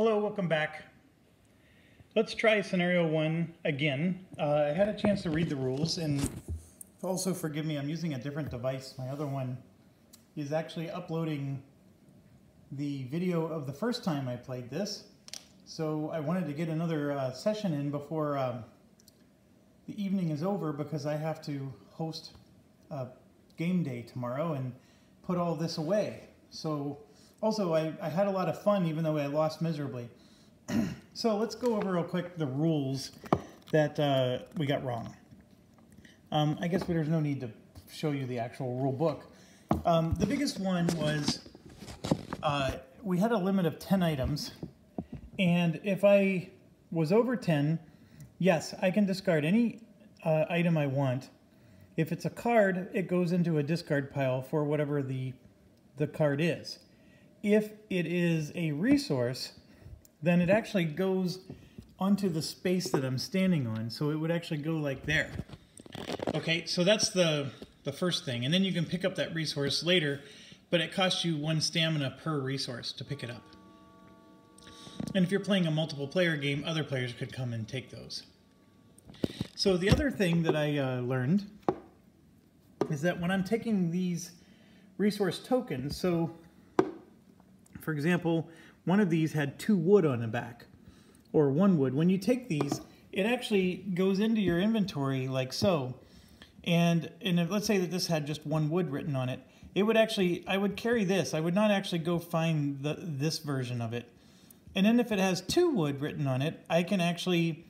Hello, welcome back. Let's try scenario 1 again. I had a chance to read the rules, and also forgive me, I'm using a different device. My other one is actually uploading the video of the first time I played this. So I wanted to get another session in before the evening is over, because I have to host a game day tomorrow and put all this away. So also I had a lot of fun, even though I lost miserably. So let's go over real quick the rules that we got wrong. I guess there's no need to show you the actual rule book. The biggest one was we had a limit of 10 items, and if I was over 10, yes, I can discard any item I want. If it's a card, it goes into a discard pile for whatever the card is. If it is a resource, then it actually goes onto the space that I'm standing on, so it would actually go like there. Okay, so that's the first thing, and then you can pick up that resource later, but it costs you 1 stamina per resource to pick it up. And if you're playing a multiple player game, other players could come and take those. So the other thing that I learned is that when I'm taking these resource tokens, so for example, one of these had 2 wood on the back, or 1 wood. When you take these, it actually goes into your inventory like so. And if, let's say that this had just 1 wood written on it, it would actually, I would carry this. I would not actually go find this version of it. And then if it has 2 wood written on it, I can actually,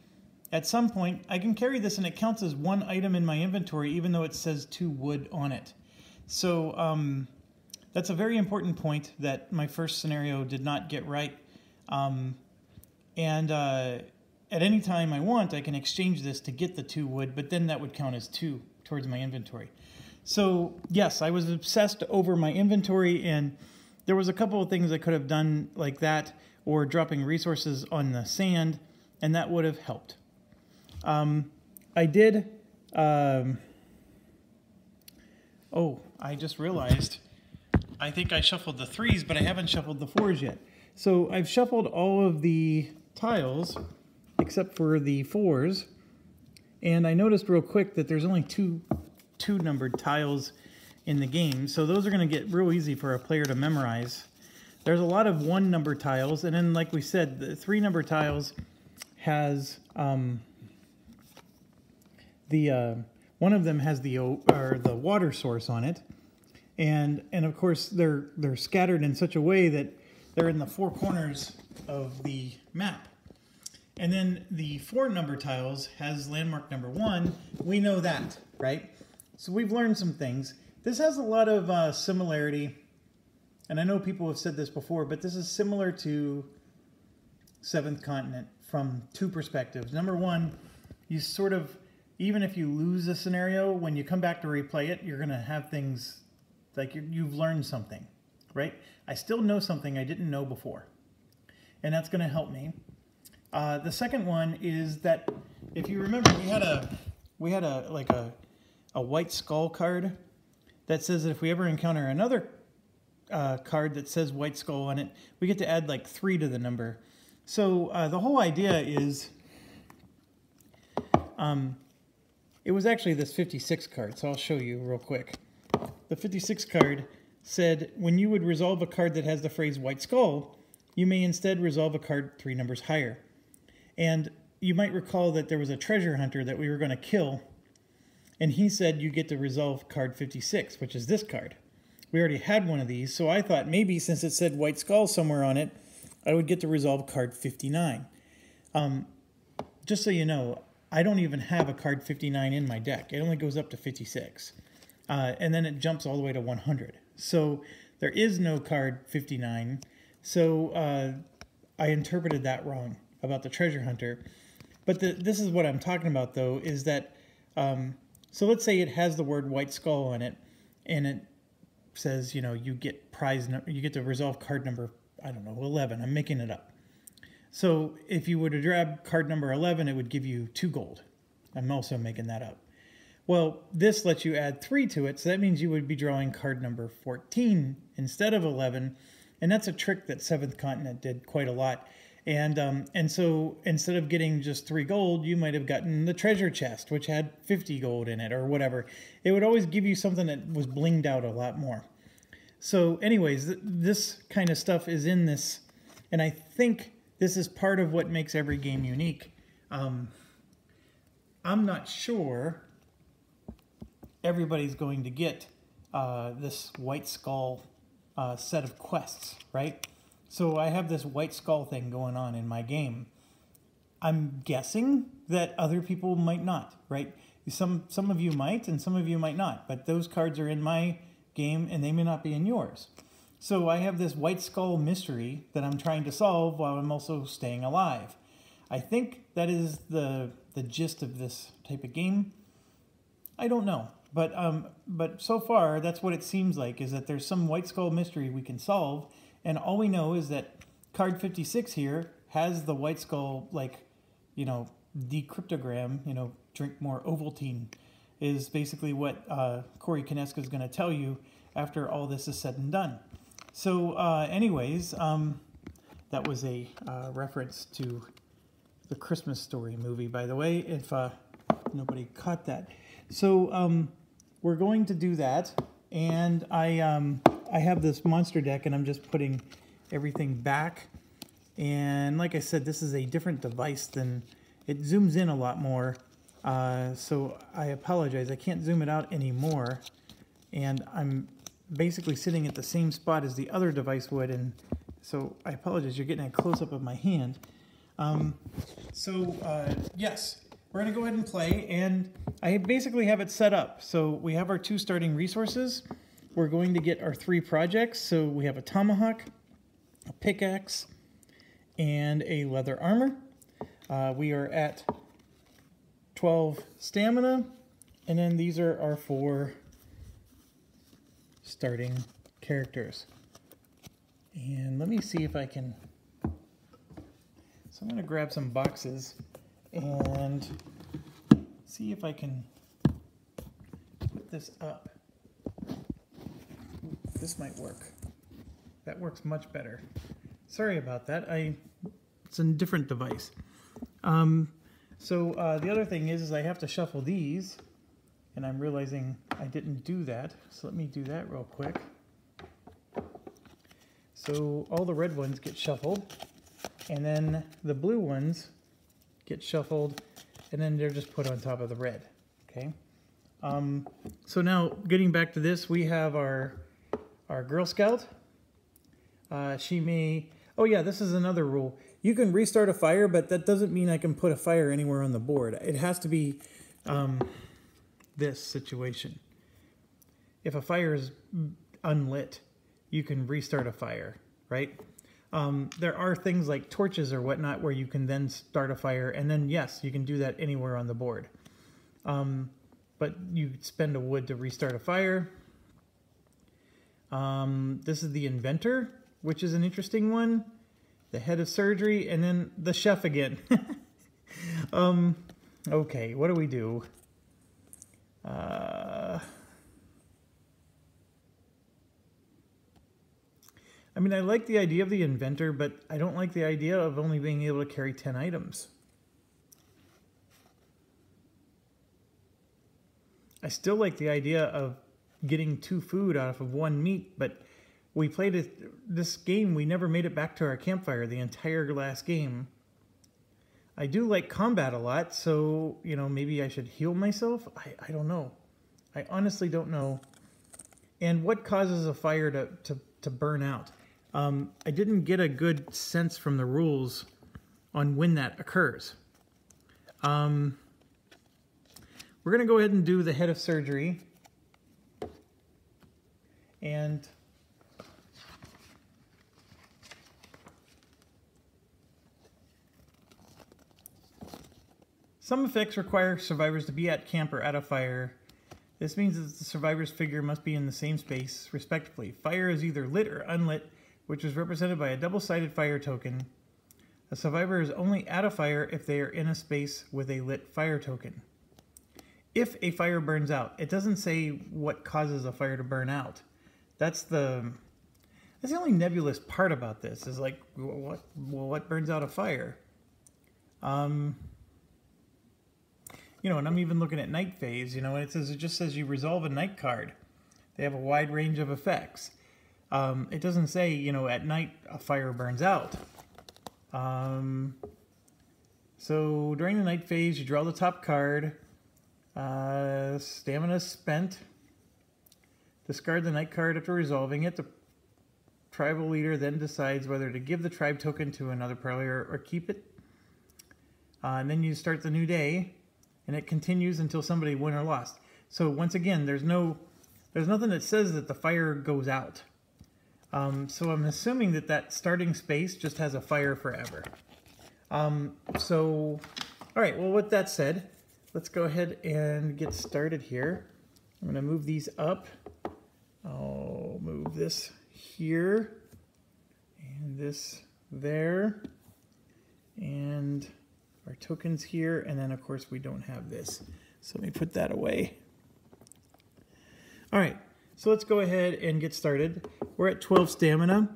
at some point, I can carry this and it counts as 1 item in my inventory, even though it says 2 wood on it. So that's a very important point that my first scenario did not get right. At any time I want, I can exchange this to get the 2 wood, but then that would count as 2 towards my inventory. So yes, I was obsessed over my inventory, and there was a couple of things I could have done like that, or dropping resources on the sand, and that would have helped. I did, oh, I just realized, I think I shuffled the 3s, but I haven't shuffled the 4s yet. So I've shuffled all of the tiles, except for the 4s, and I noticed real quick that there's only two numbered tiles in the game, so those are going to get real easy for a player to memorize. There's a lot of 1 number tiles, and then like we said, the 3 number tiles has one of them has the water source on it, and of course they're scattered in such a way that they're in the 4 corners of the map. And then the 4 number tiles has landmark number 1. We know that, right? So we've learned some things. This has a lot of similarity, and I know people have said this before, but this is similar to Seventh Continent from 2 perspectives. Number 1, you sort of, even if you lose a scenario, when you come back to replay it, you're going to have things like you've learned something, right? I still know something I didn't know before, and that's going to help me. The second one is that if you remember, we had a white skull card that says that if we ever encounter another card that says white skull on it, we get to add like 3 to the number. So the whole idea is, it was actually this 56 card, so I'll show you real quick. The 56 card said when you would resolve a card that has the phrase white skull, you may instead resolve a card 3 numbers higher. And you might recall that there was a treasure hunter that we were going to kill, and he said you get to resolve card 56, which is this card. We already had one of these, so I thought maybe since it said white skull somewhere on it, I would get to resolve card 59. Just so you know, I don't even have a card 59 in my deck. It only goes up to 56. And then it jumps all the way to 100. So there is no card 59. So I interpreted that wrong about the treasure hunter. But this is what I'm talking about, though, is that, so let's say it has the word white skull on it, and it says, you know, you get you get to resolve card number, I don't know, 11. I'm making it up. So if you were to grab card number 11, it would give you 2 gold. I'm also making that up. Well, this lets you add 3 to it, so that means you would be drawing card number 14 instead of 11, and that's a trick that Seventh Continent did quite a lot. And so instead of getting just 3 gold, you might have gotten the treasure chest, which had 50 gold in it or whatever. It would always give you something that was blinged out a lot more. So anyways, this kind of stuff is in this, and I think this is part of what makes every game unique. I'm not sure everybody's going to get this White Skull set of quests, right? So I have this White Skull thing going on in my game. I'm guessing that other people might not, right? Some of you might and some of you might not, but those cards are in my game and they may not be in yours. So I have this White Skull mystery that I'm trying to solve while I'm also staying alive. I think that is the gist of this type of game. I don't know, but so far that's what it seems like, is that there's some White Skull mystery we can solve, and all we know is that card 56 here has the White Skull, like, you know, decryptogram, you know, drink more Ovaltine is basically what Corey Konieczka is going to tell you after all this is said and done. So anyways, that was a reference to the Christmas Story movie, by the way, if nobody caught that. So we're going to do that, and I have this monster deck, and I'm just putting everything back. And like I said, this is a different device than, it zooms in a lot more. So I apologize, I can't zoom it out anymore. And I'm basically sitting at the same spot as the other device would, and so I apologize, you're getting a close-up of my hand. Yes, we're going to go ahead and play, and I basically have it set up. So we have our 2 starting resources. We're going to get our 3 projects. So we have a tomahawk, a pickaxe, and a leather armor. We are at 12 stamina, and then these are our 4 starting characters. And let me see if I can... So I'm going to grab some boxes and see if I can put this up. This might work. That works much better. Sorry about that. It's a different device. The other thing is I have to shuffle these, and I'm realizing I didn't do that. So let me do that real quick. So all the red ones get shuffled, and then the blue ones get shuffled, and then they're just put on top of the red. Okay. So now getting back to this, we have our Girl Scout. She may... Oh yeah, this is another rule. You can restart a fire, but that doesn't mean I can put a fire anywhere on the board. It has to be this situation. If a fire is unlit, you can restart a fire, right? There are things like torches or whatnot where you can then start a fire, and then yes, you can do that anywhere on the board. But you spend a wood to restart a fire. This is the inventor, which is an interesting one. The head of surgery, and then the chef again. Okay, what do we do? I mean, I like the idea of the inventor, but I don't like the idea of only being able to carry 10 items. I still like the idea of getting 2 food out of 1 meat, but we played this game, we never made it back to our campfire the entire last game. I do like combat a lot, so, you know, maybe I should heal myself? I don't know. I honestly don't know. And what causes a fire to burn out? I didn't get a good sense from the rules on when that occurs. We're going to go ahead and do the head of surgery. And some effects require survivors to be at camp or at a fire. This means that the survivor's figure must be in the same space, respectively. Fire is either lit or unlit, which is represented by a double-sided fire token. A survivor is only at a fire if they are in a space with a lit fire token. If a fire burns out, it doesn't say what causes a fire to burn out. That's the That's the only nebulous part about this, is like, what burns out a fire? You know, and I'm even looking at night phase, you know, and it just says you resolve a night card. They have a wide range of effects. It doesn't say, you know, at night a fire burns out. So during the night phase, you draw the top card. Stamina spent. Discard the night card after resolving it. The tribal leader then decides whether to give the tribe token to another player or keep it. And then you start the new day, and it continues until somebody won or lost. So once again, there's nothing that says that the fire goes out. So I'm assuming that that starting space just has a fire forever. So, all right, well, with that said, let's go ahead and get started here. I'm going to move these up. I'll move this here and this there, and our tokens here, and then of course we don't have this. So let me put that away. All right, so let's go ahead and get started. We're at 12 stamina.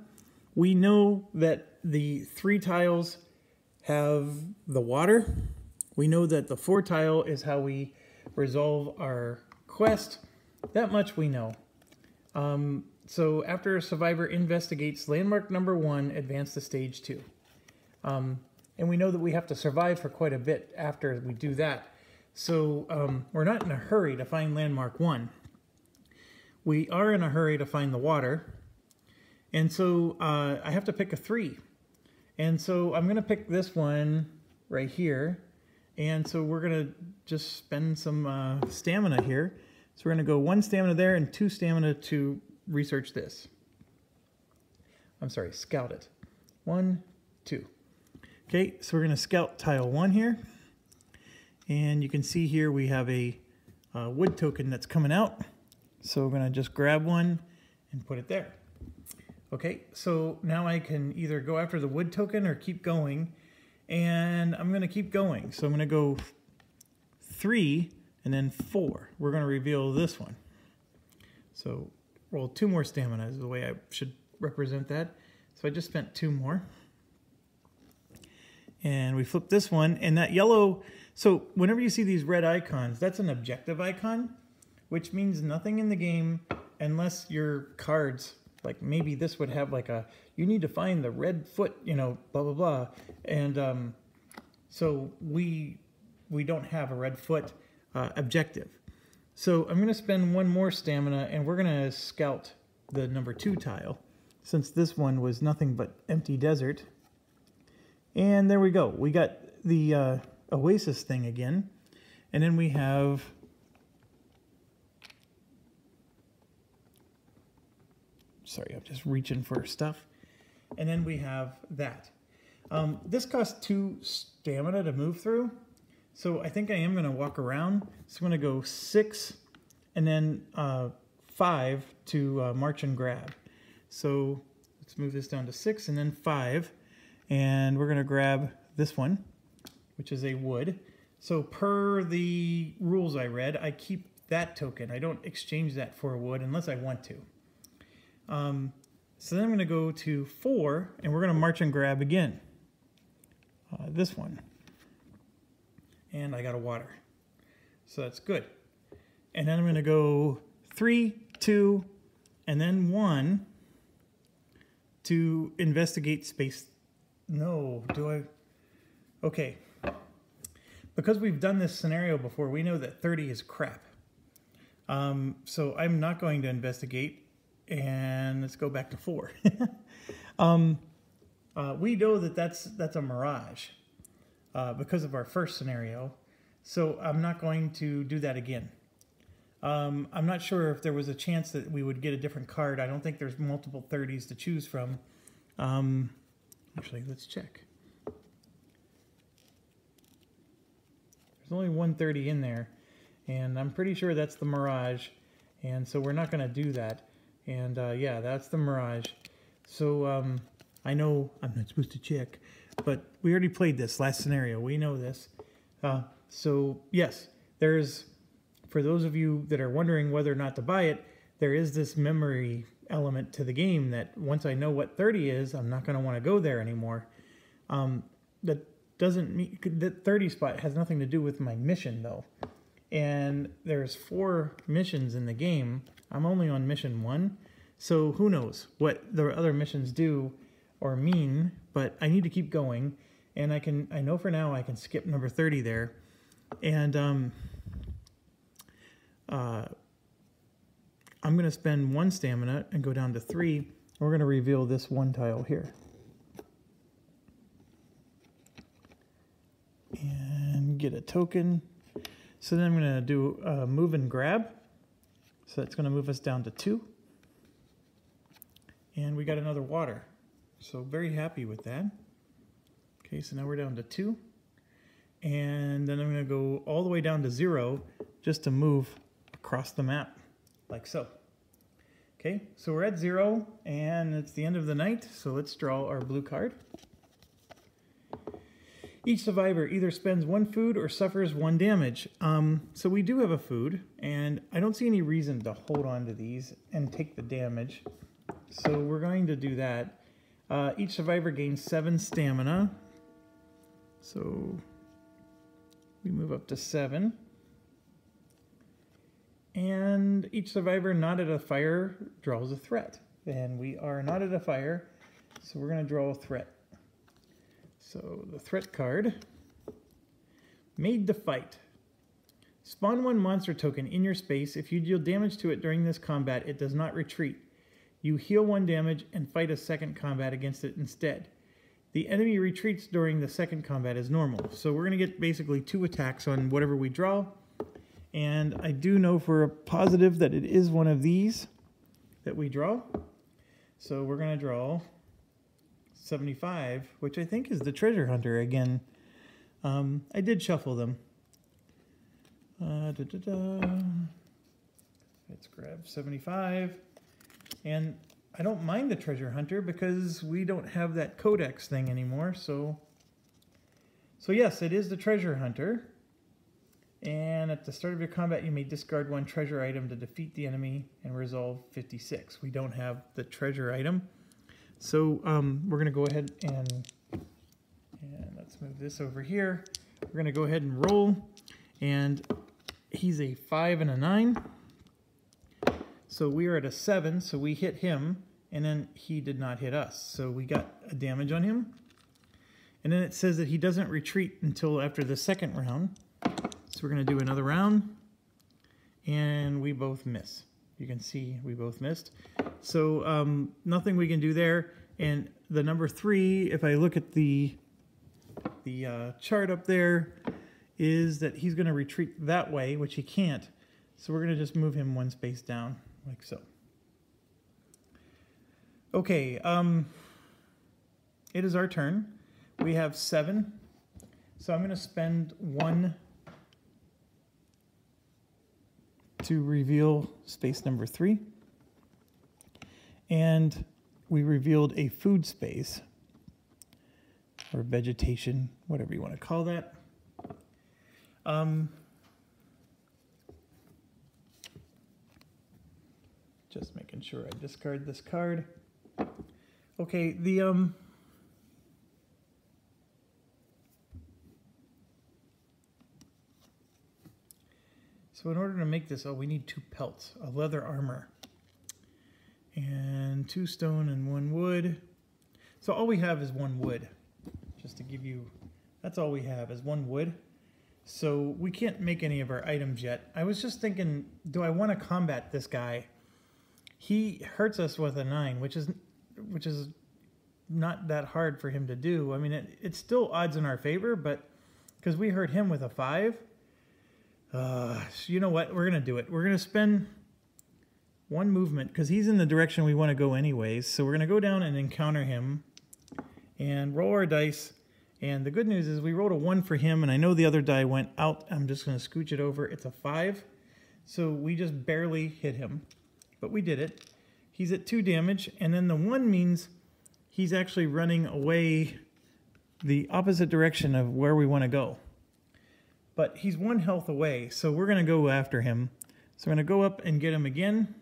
We know that the 3 tiles have the water. We know that the 4 tile is how we resolve our quest. That much we know. So after a survivor investigates landmark number 1, advance to stage 2. And we know that we have to survive for quite a bit after we do that. So we're not in a hurry to find landmark 1. We are in a hurry to find the water. And so I have to pick a 3. And so I'm going to pick this one right here. And so we're going to just spend some stamina here. So we're going to go 1 stamina there and 2 stamina to research this. I'm sorry, scout it. 1, 2. Okay, so we're going to scout tile 1 here. And you can see here we have a wood token that's coming out. So we're going to just grab one and put it there. Okay, so now I can either go after the wood token or keep going. And I'm going to keep going. So I'm going to go 3 and then 4. We're going to reveal this one. So roll 2 more stamina is the way I should represent that. So I just spent 2 more. And we flip this one, and that yellow, so whenever you see these red icons, that's an objective icon, which means nothing in the game unless your cards, like maybe this would have like a, you need to find the red foot, you know, blah, blah, blah. And so we don't have a red foot objective. So I'm going to spend 1 more stamina, and we're going to scout the number 2 tile, since this one was nothing but empty desert. And there we go. We got the oasis thing again. And then we have sorry, I'm just reaching for stuff. And then we have that. This costs 2 stamina to move through. So I think I am going to walk around. So I'm going to go 6 and then 5 to march and grab. So let's move this down to 6 and then 5. And we're going to grab this one, which is a wood. So per the rules I read, I keep that token. I don't exchange that for a wood unless I want to. So then I'm going to go to 4, and we're going to march and grab again. This one. And I got a water. So that's good. And then I'm going to go 3, 2, and then 1 to investigate space. No, do I? Okay. Because we've done this scenario before, we know that 30 is crap. So I'm not going to investigate, and let's go back to 4. We know that that's a mirage because of our first scenario, so I'm not going to do that again. I'm not sure if there was a chance that we would get a different card. I don't think there's multiple 30s to choose from. Actually, let's check. There's only 130 in there, and I'm pretty sure that's the Mirage, and so we're not going to do that. And yeah, that's the Mirage. So I know I'm not supposed to check, but we already played this last scenario. We know this. So yes, there's, for those of you that are wondering whether or not to buy it, there is this memory element to the game that once I know what 30 is, I'm not going to want to go there anymore. That doesn't mean that 30 spot has nothing to do with my mission though. And there's 4 missions in the game. I'm only on mission 1. So who knows what the other missions do or mean, but I need to keep going. And I know for now I can skip number 30 there. And I'm going to spend 1 stamina and go down to 3. We're going to reveal this 1 tile here. And get a token. So then I'm going to do a move and grab. So that's going to move us down to 2. And we got another water. So very happy with that. Okay, so now we're down to 2. And then I'm going to go all the way down to 0 just to move across the map, like so. Okay, so we're at 0, and it's the end of the night, so let's draw our blue card. Each survivor either spends 1 food or suffers 1 damage. So we do have a food, and I don't see any reason to hold on to these and take the damage. So we're going to do that. Each survivor gains 7 stamina. So we move up to 7. And each survivor not at a fire draws a threat. And we are not at a fire, so we're going to draw a threat. So the threat card, Made to Fight. Spawn 1 monster token in your space. If you deal damage to it during this combat, it does not retreat. You heal 1 damage and fight a second combat against it instead. The enemy retreats during the second combat as normal. So we're going to get basically 2 attacks on whatever we draw. And I do know for a positive that it is one of these that we draw. So we're going to draw 75, which I think is the treasure hunter again. I did shuffle them. Let's grab 75. And I don't mind the treasure hunter because we don't have that codex thing anymore. So yes, it is the treasure hunter. And at the start of your combat, you may discard 1 treasure item to defeat the enemy and resolve 56. We don't have the treasure item. So we're going to go ahead and let's move this over here. We're going to go ahead and roll. And he's a 5 and a 9. So we are at a 7, so we hit him. And then he did not hit us. So we got a damage on him. And then it says that he doesn't retreat until after the 2nd round. So we're going to do another round, and we both miss. You can see we both missed. So nothing we can do there. And the number 3, if I look at the chart up there, is that he's going to retreat that way, which he can't. So we're going to just move him 1 space down, like so. Okay, it is our turn. We have 7. So I'm going to spend 1 to reveal space number 3. And we revealed a food space, or vegetation, whatever you want to call that. Just making sure I discard this card. Okay, so in order to make this, we need 2 pelts, a leather armor, and 2 stone and 1 wood. So all we have is 1 wood, just to give you, that's all we have is 1 wood. So we can't make any of our items yet. I was just thinking, do I want to combat this guy? He hurts us with a 9, which is not that hard for him to do. I mean, it's still odds in our favor, but because we hurt him with a 5, you know what? We're going to do it. We're going to spend 1 movement because he's in the direction we want to go anyways. So we're going to go down and encounter him and roll our dice. And the good news is we rolled a 1 for him, and I know the other die went out. I'm just going to scooch it over. It's a 5. So we just barely hit him, but we did it. He's at 2 damage, and then the 1 means he's actually running away the opposite direction of where we want to go. But he's 1 health away, so we're going to go after him. So we're going to go up and get him again.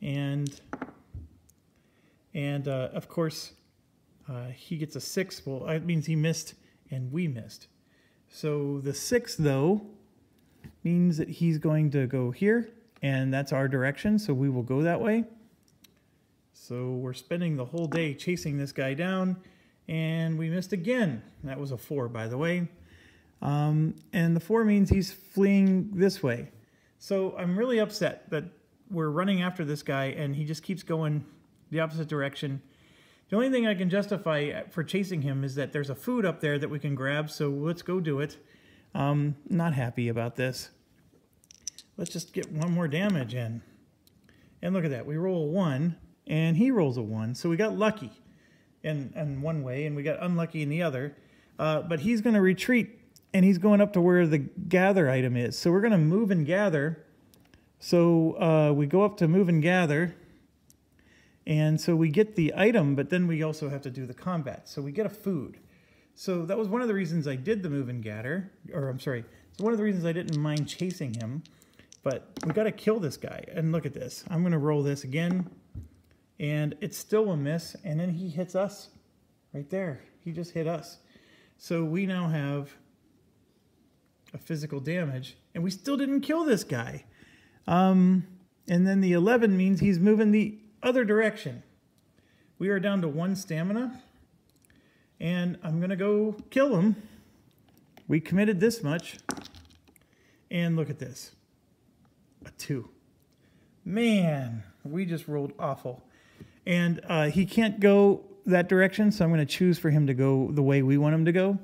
And And of course, he gets a 6. Well, that means he missed and we missed. So the 6, though, means that he's going to go here, and that's our direction, so we will go that way. So we're spending the whole day chasing this guy down, and we missed again. That was a 4, by the way. And the 4 means he's fleeing this way. So I'm really upset that we're running after this guy, and he just keeps going the opposite direction. The only thing I can justify for chasing him is that there's a food up there that we can grab, so let's go do it. Not happy about this. Let's just get one more damage in. And look at that. We roll a 1, and he rolls a 1. So we got lucky in one way, and we got unlucky in the other. But he's going to retreat, and he's going up to where the gather item is. So we're going to move and gather. So we go up to move and gather. And so we get the item, but then we also have to do the combat. So we get a food. So that was one of the reasons I did the move and gather. Or I'm sorry. It's one of the reasons I didn't mind chasing him. But we got to kill this guy. And look at this. I'm going to roll this again. And it's still a miss. And then he hits us right there. He just hit us. So we now have a physical damage. And we still didn't kill this guy. And then the 11 means he's moving the other direction. We are down to 1 stamina. And I'm going to go kill him. We committed this much. And look at this. A 2. Man, we just rolled awful. And he can't go that direction, so I'm going to choose for him to go the way we want him to go.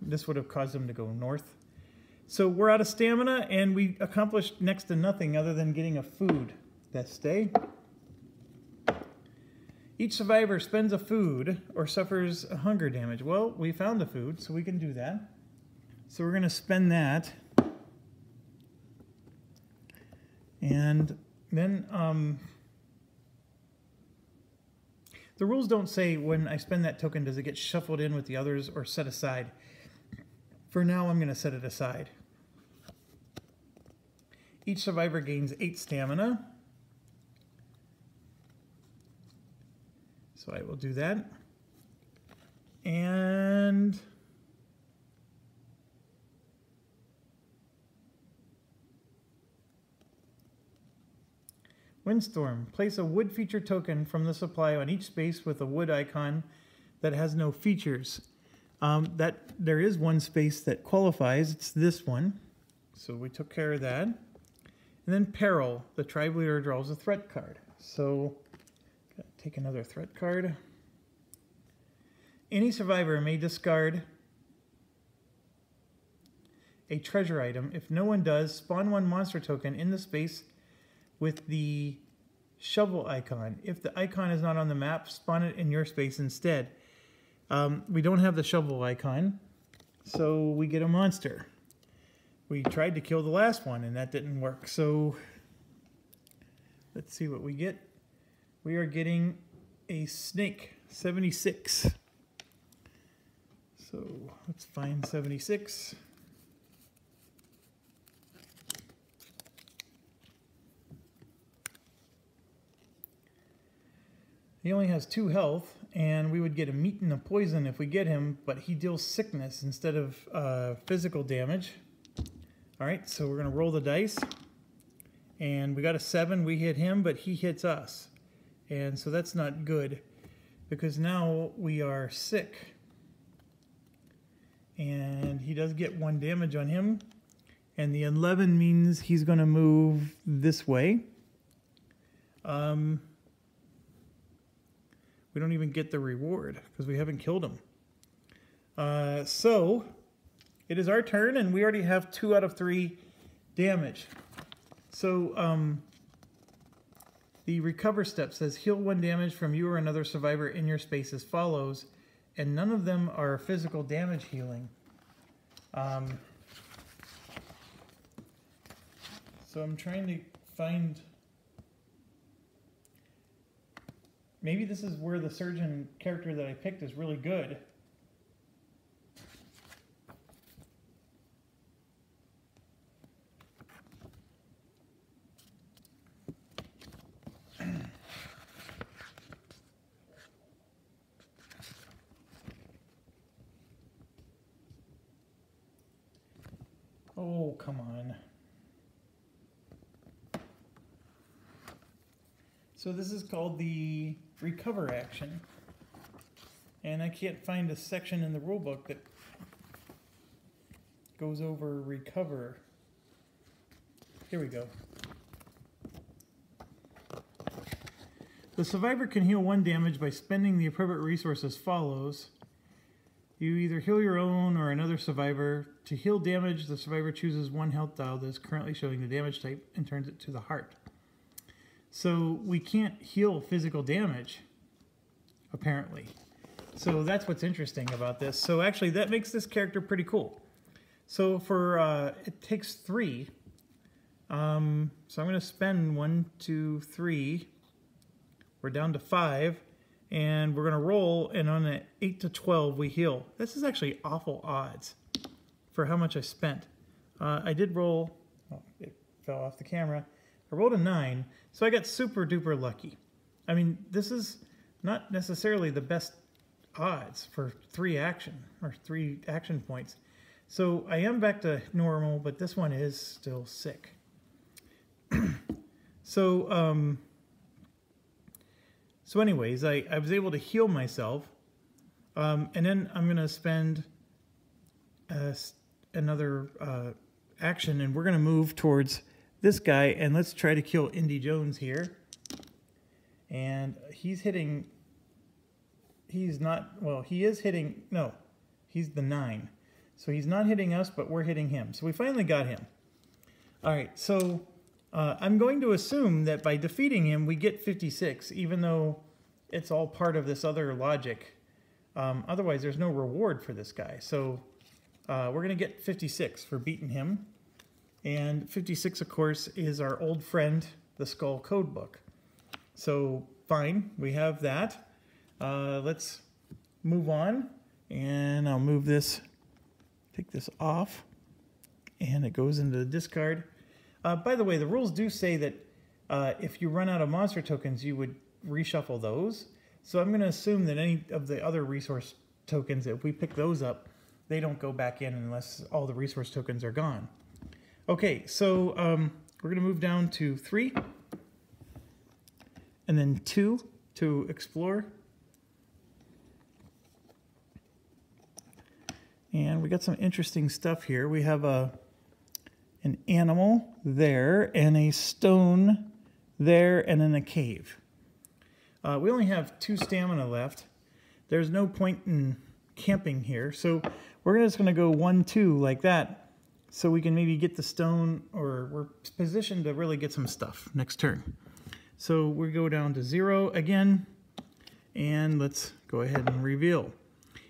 This would have caused him to go north. So we're out of stamina, and we accomplished next to nothing other than getting a food. That's stay. Each survivor spends a food or suffers a hunger damage. Well, we found a food, so we can do that. So we're going to spend that. And then the rules don't say when I spend that token, does it get shuffled in with the others or set aside. For now, I'm going to set it aside. Each survivor gains 8 stamina. So I will do that. And Windstorm. Place a wood feature token from the supply on each space with a wood icon that has no features. There is one space that qualifies. It's this one. So we took care of that. And then Peril. The tribe leader draws a threat card. So gotta take another threat card. Any survivor may discard a treasure item. If no one does, spawn 1 monster token in the space with the shovel icon. If the icon is not on the map, spawn it in your space instead. We don't have the shovel icon, so we get a monster. We tried to kill the last one, and that didn't work. So let's see what we get. We are getting a snake, 76. So let's find 76. He only has 2 health, and we would get a meat and a poison if we get him, but he deals sickness instead of physical damage. All right, so we're going to roll the dice, and we got a 7. We hit him, but he hits us. And so that's not good, because now we are sick. And he does get 1 damage on him, and the 11 means he's going to move this way. We don't even get the reward because we haven't killed him. So it is our turn, and we already have 2 out of 3 damage. So the recover step says heal 1 damage from you or another survivor in your space as follows, and none of them are physical damage healing. So I'm trying to find... Maybe this is where the surgeon character that I picked is really good. Oh, come on. So this is called the recover action. And I can't find a section in the rulebook that goes over recover. Here we go. The survivor can heal 1 damage by spending the appropriate resource as follows. You either heal your own or another survivor. To heal damage, the survivor chooses 1 health dial that is currently showing the damage type and turns it to the heart. So we can't heal physical damage, apparently. So that's what's interesting about this. So actually that makes this character pretty cool. So for, it takes 3. So I'm going to spend 1, 2, 3. We're down to 5. And we're going to roll, and on an 8 to 12 we heal. This is actually awful odds for how much I spent. I did roll, oh, it fell off the camera. I rolled a 9, so I got super duper lucky. I mean, this is not necessarily the best odds for 3 action points. So I am back to normal, but this one is still sick. So anyways, I was able to heal myself, and then I'm going to spend another action, and we're going to move towards this guy, and let's try to kill Indy Jones here. And he's hitting, he's not, well, he is hitting, no, he's the 9. So he's not hitting us, but we're hitting him. So we finally got him. All right, so I'm going to assume that by defeating him, we get 56, even though it's all part of this other logic. Otherwise, there's no reward for this guy. So we're going to get 56 for beating him. And 56, of course, is our old friend, the Skull Codebook. So fine, we have that. Let's move on. And I'll move this, take this off. And it goes into the discard. By the way, the rules do say that if you run out of monster tokens, you would reshuffle those. So I'm going to assume that any of the other resource tokens, if we pick those up, they don't go back in unless all the resource tokens are gone. Okay, so we're going to move down to 3. And then 2 to explore. And we got some interesting stuff here. We have an animal there, and a stone there, and then a cave. We only have 2 stamina left. There's no point in camping here, so we're just going to go 1, 2 like that, so we can maybe get the stone, or we're positioned to really get some stuff next turn. So we go down to 0 again, and let's go ahead and reveal.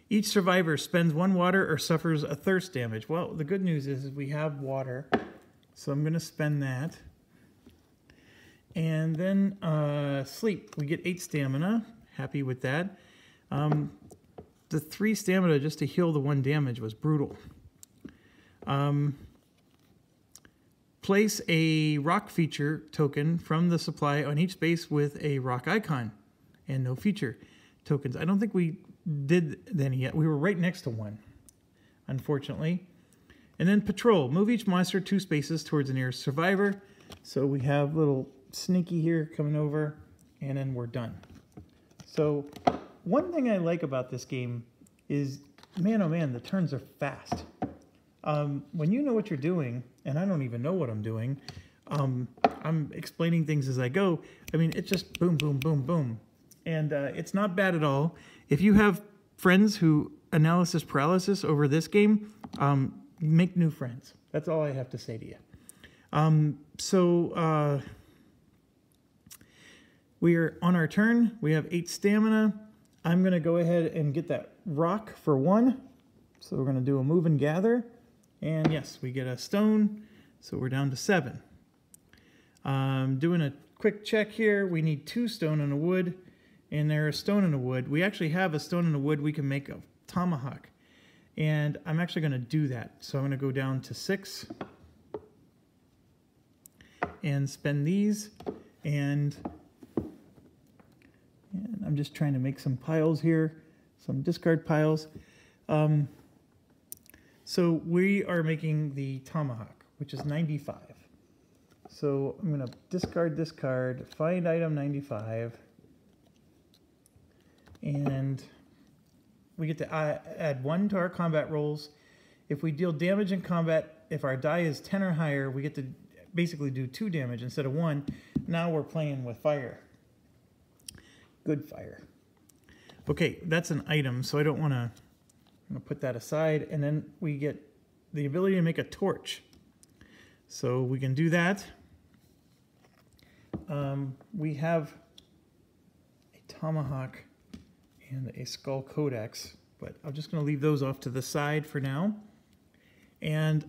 Each survivor spends 1 water or suffers a thirst damage. Well, the good news is we have water, so I'm going to spend that. And then sleep. We get 8 stamina. Happy with that. The 3 stamina just to heal the 1 damage was brutal. Place a rock feature token from the supply on each space with a rock icon and no feature tokens. I don't think we did any yet. We were right next to one, unfortunately. And then patrol. Move each monster 2 spaces towards the nearest survivor. So we have little Sneaky here coming over, and then we're done. So one thing I like about this game is, man, oh man, the turns are fast. When you know what you're doing, and I don't even know what I'm doing, I'm explaining things as I go. I mean, it's just boom, boom, boom, boom. And it's not bad at all. If you have friends who analysis paralysis over this game, make new friends. That's all I have to say to you. We are on our turn. We have 8 stamina. I'm going to go ahead and get that rock for 1. So we're going to do a move and gather. And yes, we get a stone. So we're down to 7. Doing a quick check here. We need 2 stone and a wood. And there's a stone and a wood. We actually have a stone and a wood. We can make a tomahawk. And I'm actually going to do that. So I'm going to go down to 6. And spend these. And I'm just trying to make some piles here, some discard piles. So So we are making the Tomahawk, which is 95. So I'm going to discard this card, find item 95, and we get to add 1 to our combat rolls. If we deal damage in combat, if our die is 10 or higher, we get to basically do 2 damage instead of 1. Now we're playing with fire. Good fire. Okay, that's an item, so I don't want to... I'm going to put that aside, and then we get the ability to make a torch. So we can do that. We have a Tomahawk and a Skull Codex, but I'm just going to leave those off to the side for now. And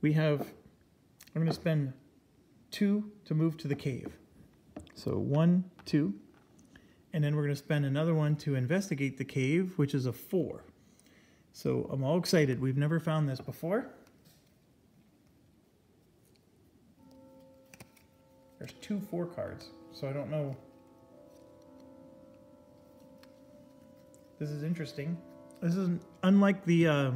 we have, I'm going to spend 2 to move to the cave. So 1, 2, and then we're going to spend another 1 to investigate the cave, which is a 4. So I'm all excited. We've never found this before. There's 2 4 cards, so I don't know. This is interesting. This is unlike this,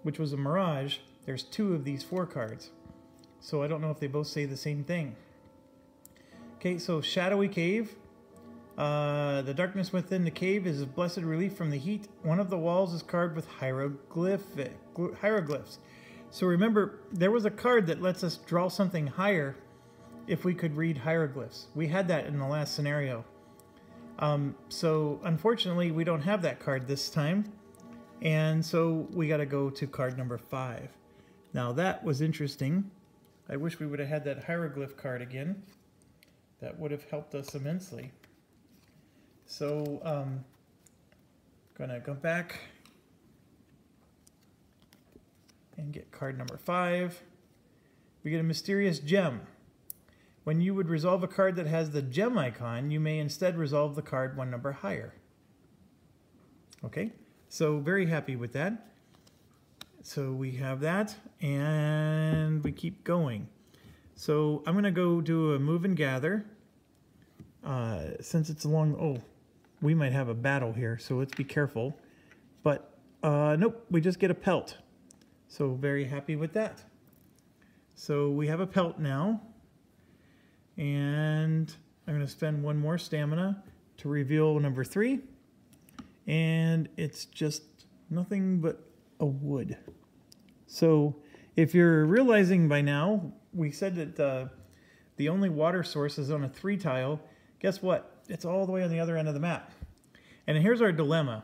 which was a Mirage. There's 2 of these 4 cards, so I don't know if they both say the same thing. Okay, so Shadowy Cave. The darkness within the cave is a blessed relief from the heat. One of the walls is carved with hieroglyphs. So remember, there was a card that lets us draw something higher if we could read hieroglyphs. We had that in the last scenario. So unfortunately, we don't have that card this time. And so we got to go to card number 5. Now that was interesting. I wish we would have had that hieroglyph card again. That would have helped us immensely. So gonna go back and get card number 5. We get a mysterious gem. When you would resolve a card that has the gem icon, you may instead resolve the card 1 number higher. Okay, so very happy with that. So we have that, and we keep going. So I'm gonna go do a move and gather. Since it's along, oh, we might have a battle here, so let's be careful. But nope, we just get a pelt. So very happy with that. So we have a pelt now. And I'm going to spend 1 more stamina to reveal number 3. And it's just nothing but a wood. So if you're realizing by now, we said that the only water source is on a 3 tile. Guess what? It's all the way on the other end of the map. And here's our dilemma.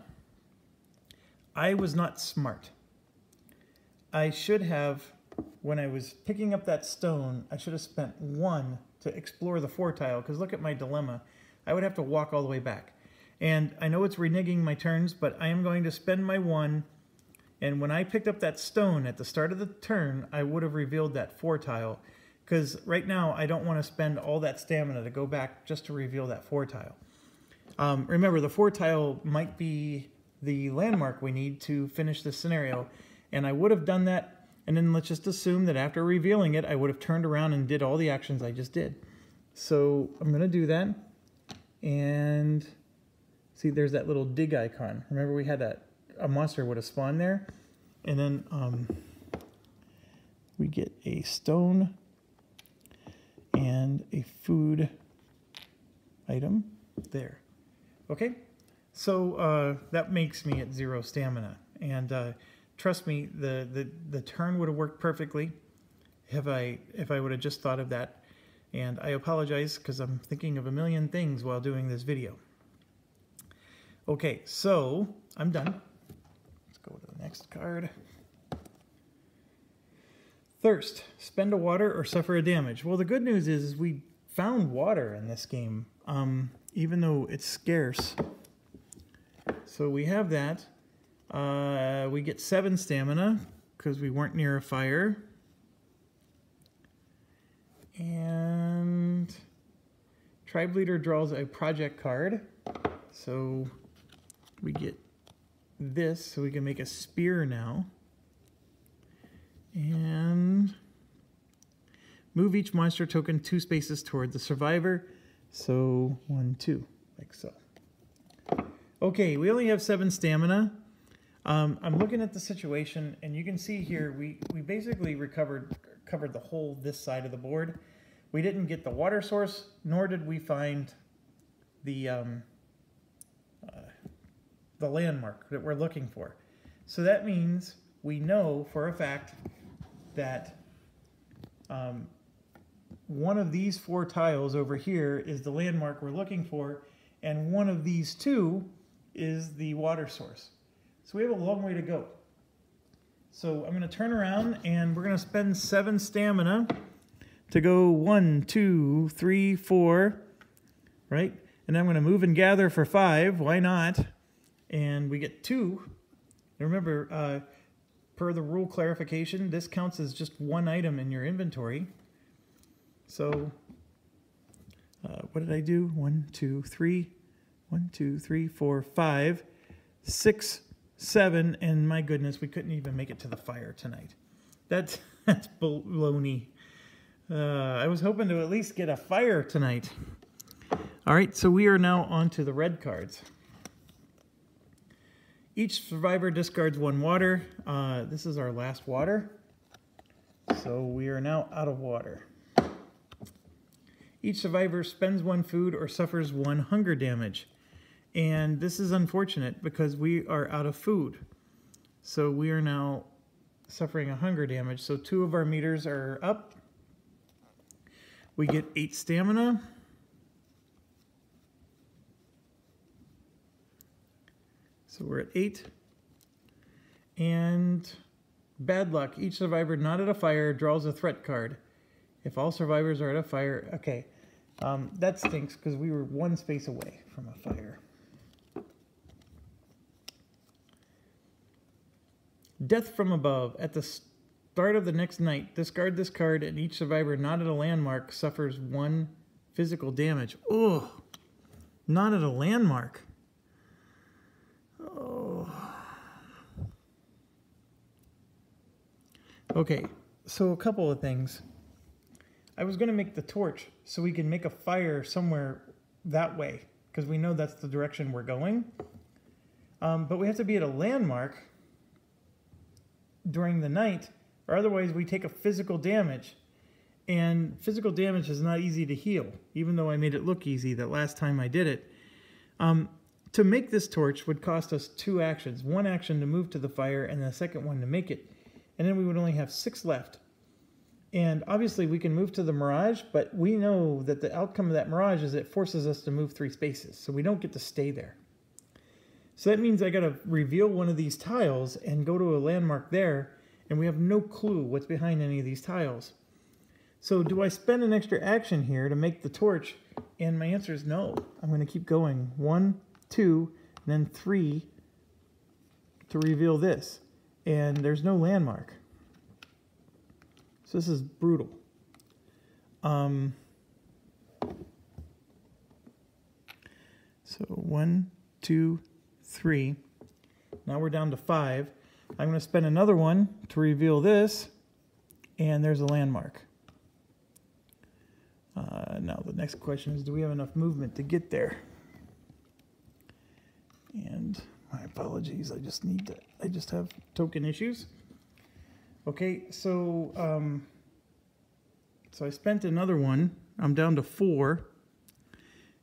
I was not smart. I should have, when I was picking up that stone, I should have spent 1 to explore the 4 tile, because look at my dilemma. I would have to walk all the way back. And I know it's reneging my turns, but I am going to spend my 1. And when I picked up that stone at the start of the turn, I would have revealed that 4 tile. Because right now, I don't want to spend all that stamina to go back just to reveal that 4 tile. Remember, the 4 tile might be the landmark we need to finish this scenario. And I would have done that, and then let's just assume that after revealing it, I would have turned around and did all the actions I just did. So I'm going to do that. And see, there's that little dig icon. Remember, we had that, a monster would have spawned there. And then we get a stone and a food item there. Okay, so that makes me at 0 stamina. And trust me, the turn would have worked perfectly if I would have just thought of that. And I apologize because I'm thinking of a million things while doing this video. Okay, so I'm done. Let's go to the next card. Thirst. Spend a water or suffer a damage. Well, the good news is we found water in this game, even though it's scarce. So we have that. We get 7 stamina because we weren't near a fire. And Tribe Leader draws a project card. So we get this so we can make a spear now. And move each monster token 2 spaces toward the survivor. So 1, 2, like so. Okay, we only have 7 stamina. I'm looking at the situation, and you can see here we basically covered the whole this side of the board. We didn't get the water source, nor did we find the landmark that we're looking for. So that means we know for a fact that one of these 4 tiles over here is the landmark we're looking for, and one of these 2 is the water source. So we have a long way to go. So I'm going to turn around and we're going to spend 7 stamina to go 1, 2, 3, 4, right? And I'm going to move and gather for 5. Why not? And we get 2. Remember, per the rule clarification, this counts as just 1 item in your inventory. So what did I do? 1, 2, 3. 1, 2, 3, 4, 5, 6, 7, and my goodness, we couldn't even make it to the fire tonight. That's baloney. I was hoping to at least get a fire tonight. All right, so we are now on to the red cards. Each survivor discards 1 water. This is our last water. So we are now out of water. Each survivor spends 1 food or suffers 1 hunger damage. And this is unfortunate because we are out of food. So we are now suffering a hunger damage. So 2 of our meters are up. We get 8 stamina. So we're at 8. And bad luck. Each survivor not at a fire draws a threat card. If all survivors are at a fire, okay. That stinks because we were 1 space away from a fire. Death from above. At the start of the next night, discard this card and each survivor not at a landmark suffers 1 physical damage. Oh, not at a landmark. Oh. Okay, so a couple of things. I was going to make the torch so we can make a fire somewhere that way because we know that's the direction we're going. But we have to be at a landmark during the night, or otherwise we take a physical damage. And physical damage is not easy to heal, even though I made it look easy that last time I did it. To make this torch would cost us 2 actions. 1 action to move to the fire, and the second one to make it. And then we would only have 6 left. And obviously we can move to the mirage, but we know that the outcome of that mirage is it forces us to move 3 spaces, so we don't get to stay there. So that means I got to reveal one of these tiles and go to a landmark there, and we have no clue what's behind any of these tiles. So do I spend an extra action here to make the torch? And my answer is no. I'm going to keep going. 1, 2, and then 3 to reveal this. And there's no landmark. So this is brutal. So 1, 2, 3. Now we're down to 5. I'm going to spend another one to reveal this, and there's a landmark. Now the next question is, do we have enough movement to get there? And my apologies, I just have token issues. Okay, so I spent another one. I'm down to 4,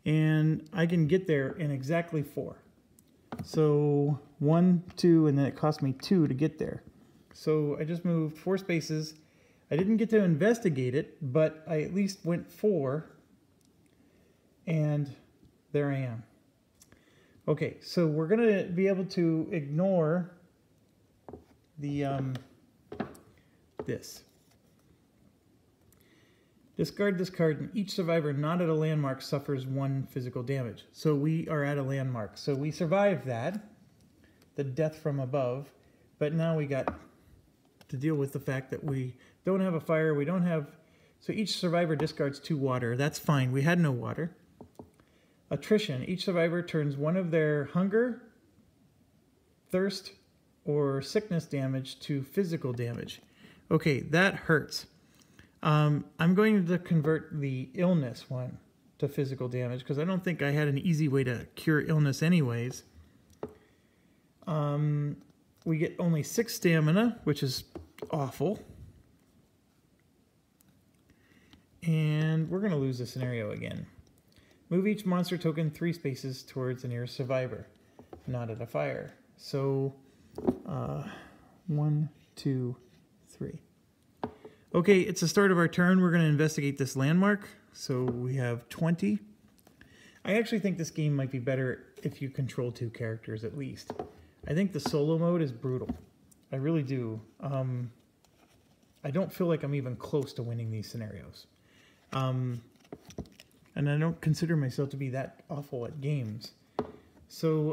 and I can get there in exactly 4. So 1, 2, and then it cost me 2 to get there. So I just moved 4 spaces. I didn't get to investigate it, but I at least went 4, and there I am. Okay, so we're going to be able to ignore the this. Discard this card, and each survivor not at a landmark suffers 1 physical damage. So we are at a landmark. So we survived that, the death from above, but now we got to deal with the fact that we don't have a fire, we don't have... So each survivor discards 2 water. That's fine. We had no water. Attrition. Each survivor turns 1 of their hunger, thirst, or sickness damage to physical damage. Okay, that hurts. I'm going to convert the illness one to physical damage because I don't think I had an easy way to cure illness anyways. We get only 6 stamina, which is awful. And we're going to lose the scenario again. Move each monster token 3 spaces towards the nearest survivor, not at a fire. So, 1, 2, 3. Okay, it's the start of our turn. We're going to investigate this landmark. So we have 20. I actually think this game might be better if you control 2 characters at least. I think the solo mode is brutal. I really do. I don't feel like I'm even close to winning these scenarios. And I don't consider myself to be that awful at games. So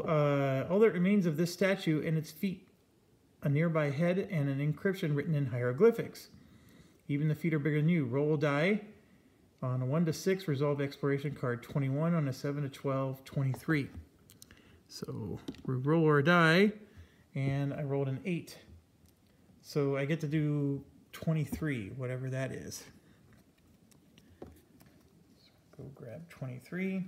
all that remains of this statue and its feet, a nearby head, and an inscription written in hieroglyphics. Even the feet are bigger than you. Roll a die. On a 1 to 6, resolve exploration card 21. On a 7 to 12, 23. So we roll our die, and I rolled an 8. So I get to do 23, whatever that is. So go grab 23.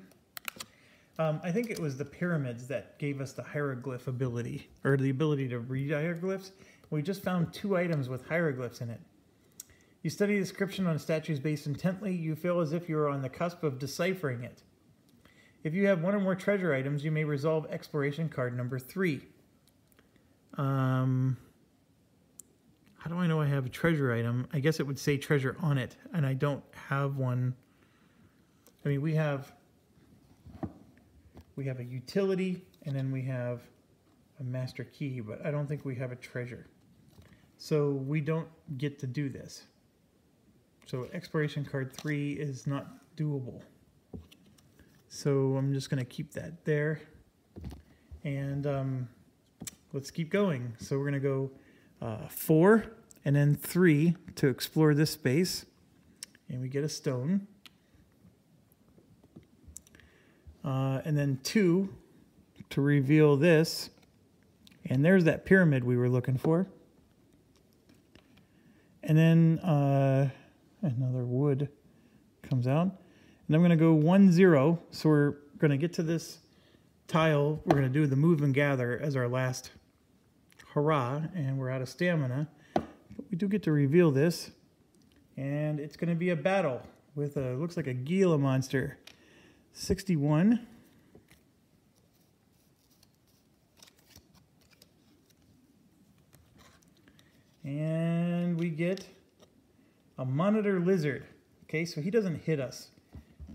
I think it was the pyramids that gave us the hieroglyph ability, or the ability to read hieroglyphs. We just found 2 items with hieroglyphs in it. You study the description on a statue's base intently, you feel as if you are on the cusp of deciphering it. If you have 1 or more treasure items, you may resolve exploration card number 3. How do I know I have a treasure item? I guess it would say treasure on it, and I don't have one. I mean, we have a utility, and then we have a master key, but I don't think we have a treasure. So we don't get to do this. So exploration card 3 is not doable. So I'm just going to keep that there. And let's keep going. So we're going to go 4 and then 3 to explore this space. And we get a stone. And then 2 to reveal this. And there's that pyramid we were looking for. And then another wood comes out. And I'm going to go 1, 0. So we're going to get to this tile. We're going to do the move and gather as our last hurrah. And we're out of stamina. But we do get to reveal this. And it's going to be a battle with a, looks like a Gila monster. 61. And we get a monitor lizard. Okay, so he doesn't hit us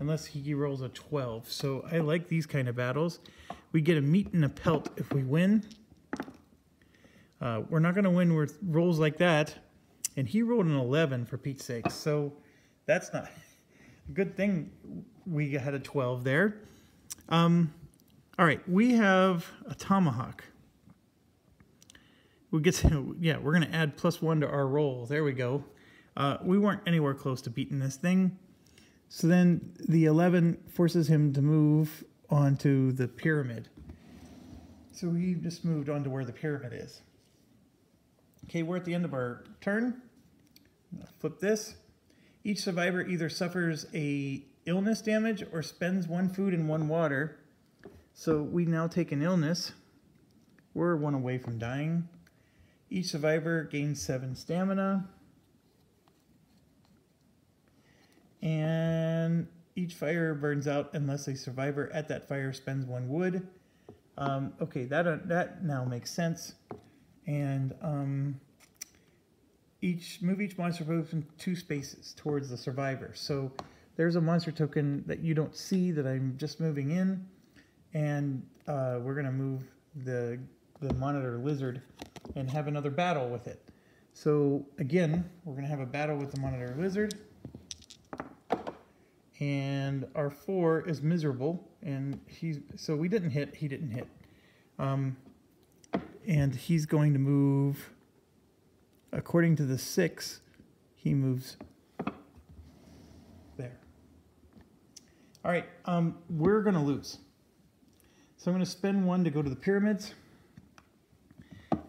unless he rolls a 12. So I like these kind of battles. We get a meat and a pelt if we win. We're not going to win with rolls like that. And he rolled an 11 for Pete's sake. So that's not a good thing. We had a 12 there. All right, we have a tomahawk. We get to, yeah, we're going to add +1 to our roll. There we go. We weren't anywhere close to beating this thing. So then the 11 forces him to move onto the pyramid. So he just moved on to where the pyramid is. Okay, we're at the end of our turn. I'm going to flip this. Each survivor either suffers a illness damage or spends 1 food and 1 water. So we now take an illness. We're 1 away from dying. Each survivor gains 7 stamina. And each fire burns out unless a survivor at that fire spends 1 wood. Okay, that now makes sense. And move each monster token 2 spaces towards the survivor. So there's a monster token that you don't see that I'm just moving in. And we're going to move the monitor lizard and have another battle with it. So again, we're going to have a battle with the monitor lizard. And our 4 is miserable. And so we didn't hit, he didn't hit. And he's going to move, according to the 6, he moves there. All right, we're going to lose. So I'm going to spend 1 to go to the pyramids.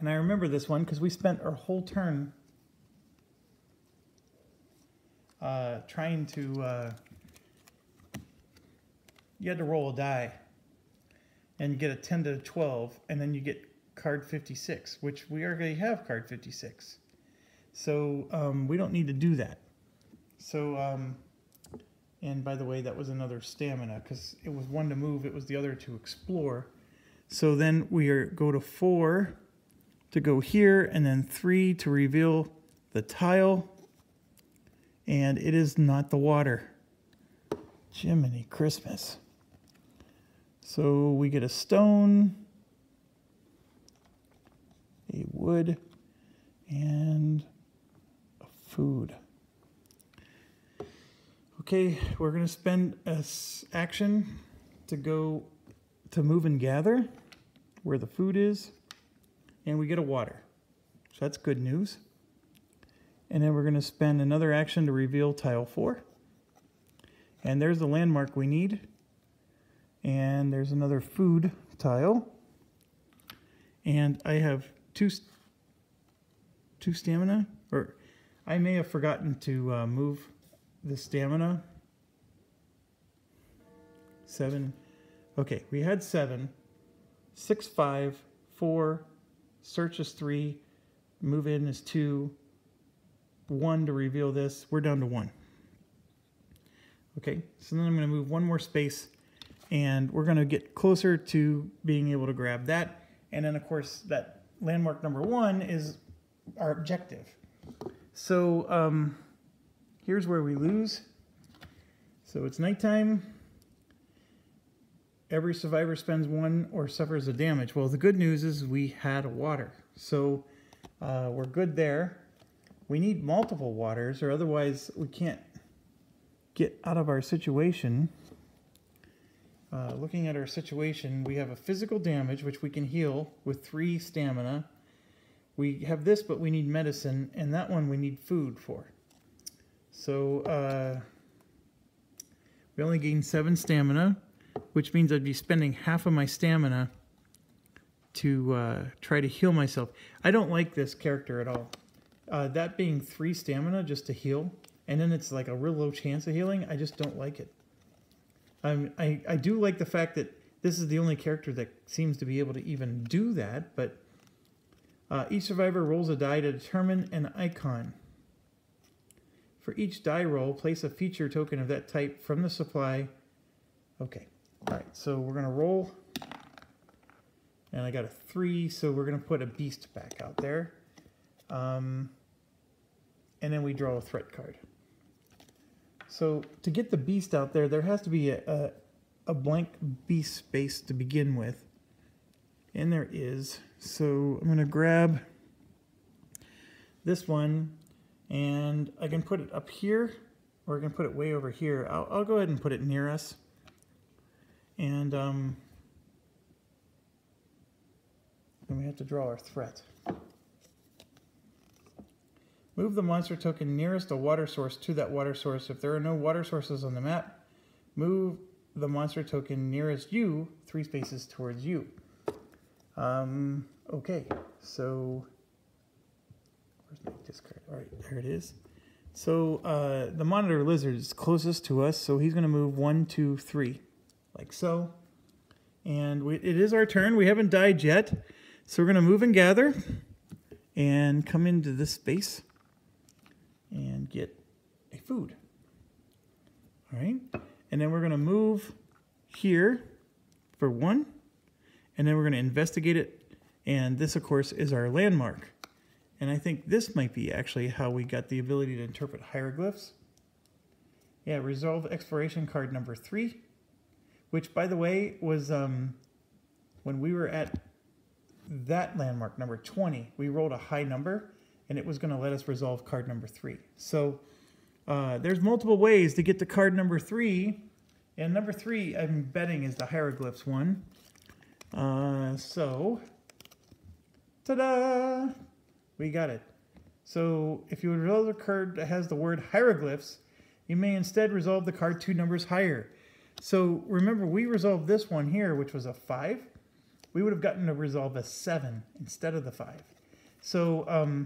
And I remember this one because we spent our whole turn trying to... you had to roll a die and you get a 10 to 12, and then you get card 56, which we already have card 56. So we don't need to do that. So, and by the way, that was another stamina, because it was one to move, it was the other to explore. So then we go to 4 to go here, and then 3 to reveal the tile. And it is not the water. Jiminy Christmas. So we get a stone, a wood, and a food. Okay, we're going to spend an action to go to move and gather where the food is, and we get a water. So that's good news. And then we're going to spend another action to reveal tile 4. And there's the landmark we need. And there's another food tile. And I have two stamina. Or I may have forgotten to move the stamina. 7. Okay, we had 7. 6, 5, 4. Search is 3. Move in is 2. 1 to reveal this. We're down to 1. Okay, so then I'm going to move one more space, and we're going to get closer to being able to grab that. And then, of course, that landmark number 1 is our objective. So here's where we lose. So it's nighttime. Every survivor spends 1 or suffers a damage. Well, the good news is we had water. So we're good there. We need multiple waters, or otherwise we can't get out of our situation. Looking at our situation, we have a physical damage, which we can heal with 3 stamina. We have this, but we need medicine, and that one we need food for. So we only gain 7 stamina, which means I'd be spending half of my stamina to try to heal myself. I don't like this character at all. That being 3 stamina just to heal, and then it's like a real low chance of healing, I just don't like it. I do like the fact that this is the only character that seems to be able to even do that, but each survivor rolls a die to determine an icon. For each die roll, place a feature token of that type from the supply. Okay, alright, so we're going to roll, and I got a 3, so we're going to put a beast back out there. And then we draw a threat card. So to get the beast out there, there has to be a blank beast space to begin with. And there is. So I'm going to grab this one, and I can put it up here, or I can put it way over here. I'll go ahead and put it near us. And then we have to draw our threat. Move the monster token nearest a water source to that water source. If there are no water sources on the map, move the monster token nearest you 3 spaces towards you. Okay, so where's my discard? All right, there it is. So the monitor lizard is closest to us, so he's going to move 1, 2, 3, like so. And it is our turn. We haven't died yet, so we're going to move and gather and come into this space and get a food. All right, and then we're going to move here for 1, and then we're going to investigate it, and this of course is our landmark. And I think this might be actually how we got the ability to interpret hieroglyphs. Yeah, resolve exploration card number 3, which by the way was when we were at that landmark number 20, we rolled a high number, and it was going to let us resolve card number 3. So there's multiple ways to get to card number 3, and number 3 I'm betting is the hieroglyphs one. So ta-da! We got it. So if you resolve a card that has the word hieroglyphs, you may instead resolve the card 2 numbers higher. So remember, we resolved this one here, which was a 5. We would have gotten to resolve a 7 instead of the 5. So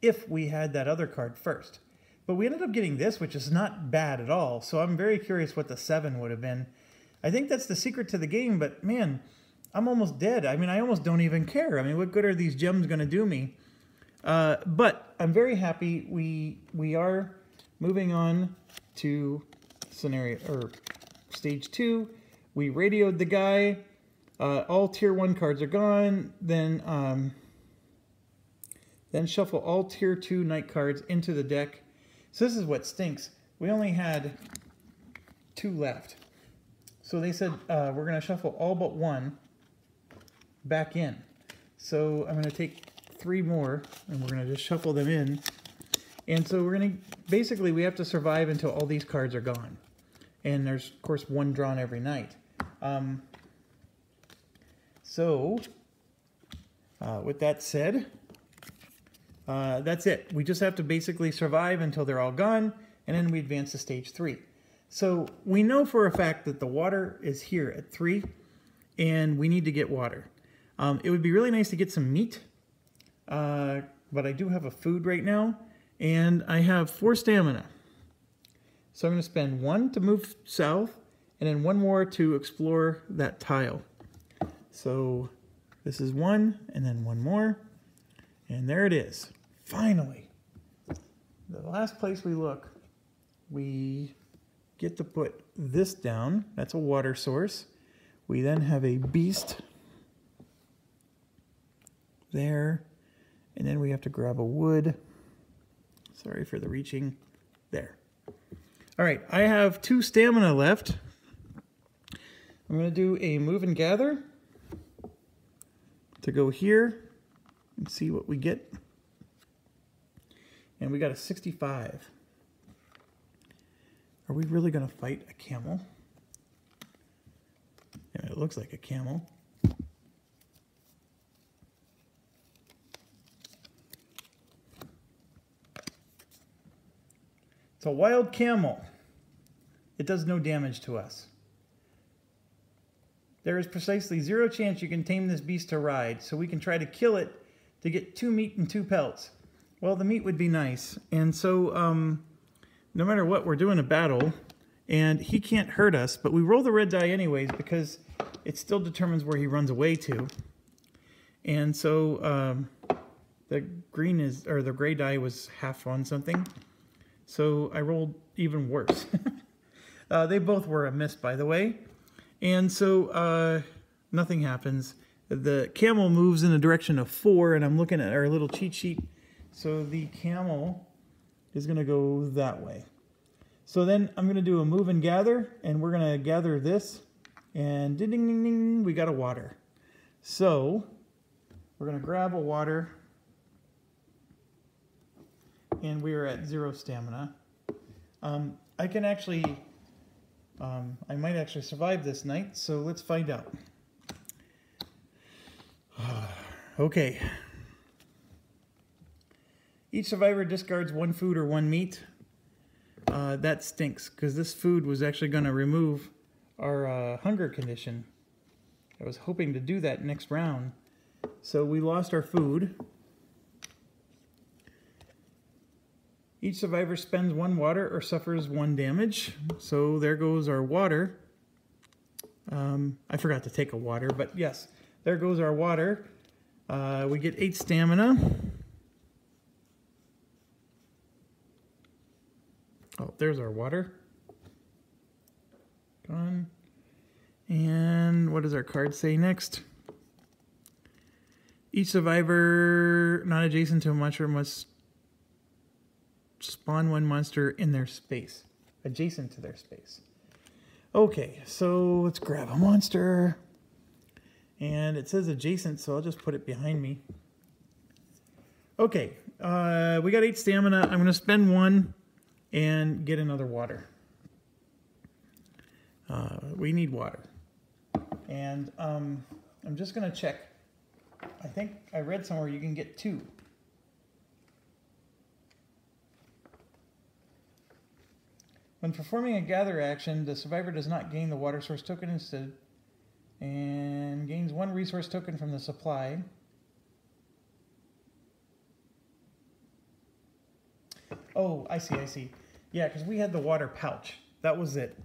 if we had that other card first. But we ended up getting this, which is not bad at all. So I'm very curious what the 7 would have been. I think that's the secret to the game, but man, I'm almost dead. I mean, I almost don't even care. I mean, what good are these gems going to do me? But I'm very happy we are moving on to stage 2. We radioed the guy. All tier 1 cards are gone. Then shuffle all tier 2 night cards into the deck. So this is what stinks. We only had 2 left. So they said we're going to shuffle all but 1 back in. So I'm going to take 3 more and we're going to just shuffle them in. And so we're going to, basically we have to survive until all these cards are gone. And there's of course 1 drawn every night. With that said, that's it. We just have to basically survive until they're all gone, and then we advance to stage 3. So we know for a fact that the water is here at 3, and we need to get water. It would be really nice to get some meat, but I do have a food right now, and I have 4 stamina. So I'm going to spend 1 to move south, and then 1 more to explore that tile. So this is 1, and then 1 more, and there it is. Finally, the last place we look, we get to put this down. That's a water source. We then have a beast there, and then we have to grab a wood. Sorry for the reaching. There. All right, I have 2 stamina left. I'm going to do a move and gather to go here and see what we get. And we got a 65. Are we really going to fight a camel? Yeah, it looks like a camel. It's a wild camel. It does no damage to us. There is precisely 0 chance you can tame this beast to ride, so we can try to kill it to get 2 meat and 2 pelts. Well, the meat would be nice. And so, no matter what, we're doing a battle, and he can't hurt us, but we roll the red die anyways because it still determines where he runs away to. And so, the gray die was half on something. So I rolled even worse. They both were a miss, by the way. And so nothing happens. The camel moves in the direction of 4, and I'm looking at our little cheat sheet. So the camel is going to go that way. So then I'm going to do a move and gather, and we're going to gather this, and ding, ding, ding, ding, we got a water. So we're going to grab a water, and we are at 0 stamina. I can actually, I might actually survive this night, so let's find out. Okay. Each survivor discards 1 food or 1 meat. That stinks, because this food was actually going to remove our hunger condition. I was hoping to do that next round. So we lost our food. Each survivor spends 1 water or suffers 1 damage. So there goes our water. I forgot to take a water, but yes, there goes our water. We get 8 stamina. Oh, there's our water. Gone. And what does our card say next? Each survivor not adjacent to a monster must spawn 1 monster in their space. Adjacent to their space. Okay, so let's grab a monster. And it says adjacent, so I'll just put it behind me. Okay, we got 8 stamina. I'm going to spend 1 and get another water. We need water. And I'm just going to check. I think I read somewhere you can get 2. When performing a gather action, the survivor does not gain the water source token instead, and gains 1 resource token from the supply. Oh, I see. Yeah, because we had the water pouch. That was it.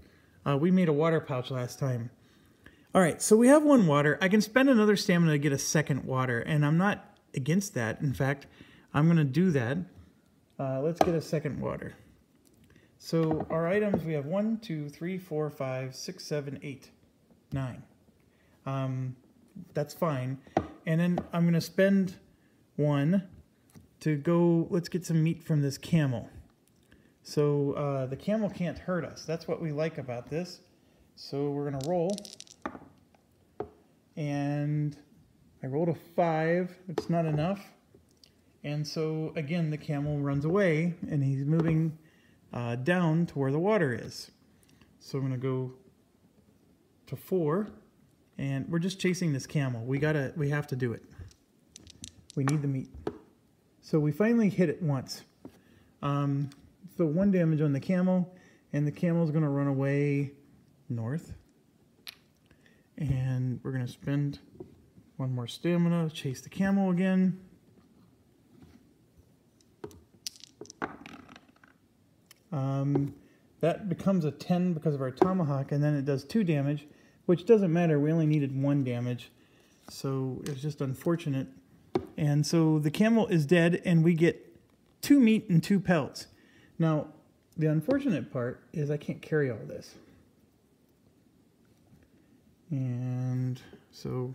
We made a water pouch last time. All right, so we have one water. I can spend another stamina to get a second water, and I'm not against that. In fact, I'm going to do that. Let's get a second water. So our items, we have 1, 2, 3, 4, 5, 6, 7, 8, 9. That's fine. And then I'm going to spend 1 to go, let's get some meat from this camel. So the camel can't hurt us. That's what we like about this. So we're going to roll. And I rolled a 5. It's not enough. And so, again, the camel runs away, and he's moving down to where the water is. So I'm going to go to 4, and we're just chasing this camel. We have to do it. We need the meat. So we finally hit it once. So 1 damage on the camel, and the camel's going to run away north. And we're going to spend 1 more stamina to chase the camel again. That becomes a 10 because of our tomahawk, and then it does 2 damage, which doesn't matter. We only needed 1 damage, so it's just unfortunate. And so the camel is dead, and we get 2 meat and 2 pelts. Now, the unfortunate part is I can't carry all this. And so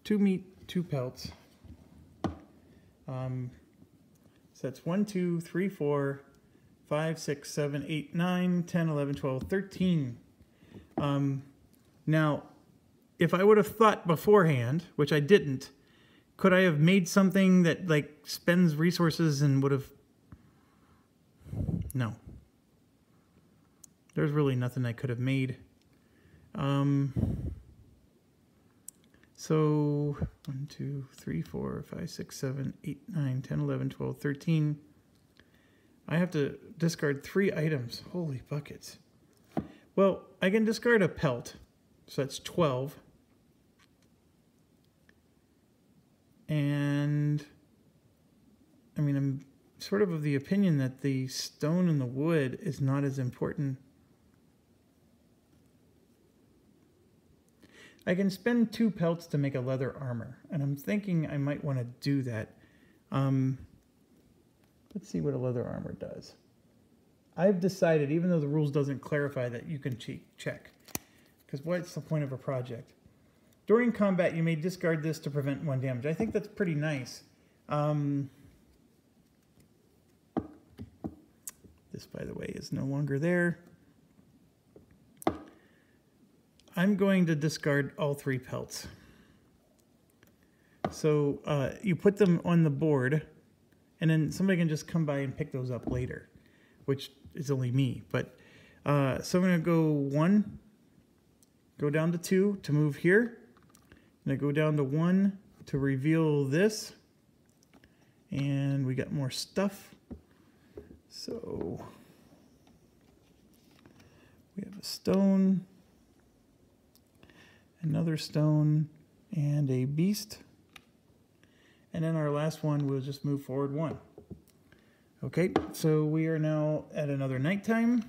2 meat, 2 pelts. So that's 1, 2, 3, 4, 5, 6, 7, 8, 9, 10, 11, 12, 13. Now, if I would have thought beforehand, which I didn't, could I have made something that like spends resources and would have... No. There's really nothing I could have made. So 1, 2, 3, 4, 5, 6, 7, 8, 9, 10, 11, 12, 13. I have to discard 3 items. Holy buckets. Well, I can discard a pelt. So that's 12. And I mean, I'm sort of the opinion that the stone and the wood is not as important. I can spend 2 pelts to make a leather armor, and I'm thinking I might want to do that. Let's see what a leather armor does. I've decided, even though the rules doesn't clarify, that you can check. Because what's the point of a project? During combat, you may discard this to prevent 1 damage. I think that's pretty nice. This, by the way, is no longer there. I'm going to discard all 3 pelts. So you put them on the board, and then somebody can just come by and pick those up later, which is only me. But so I'm going to go 1, go down to 2 to move here, and I go down to 1 to reveal this, and we got more stuff. So we have a stone, another stone, and a beast. And then our last one, we'll just move forward 1. Okay, so we are now at another nighttime.